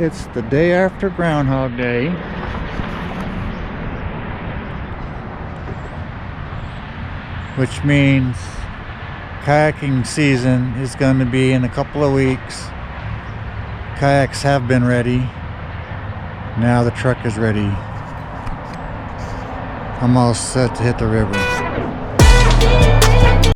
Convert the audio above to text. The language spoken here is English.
It's the day after Groundhog Day. Which means kayaking season is going to be in a couple of weeks. Kayaks have been ready. Now the truck is ready. I'm all set to hit the river.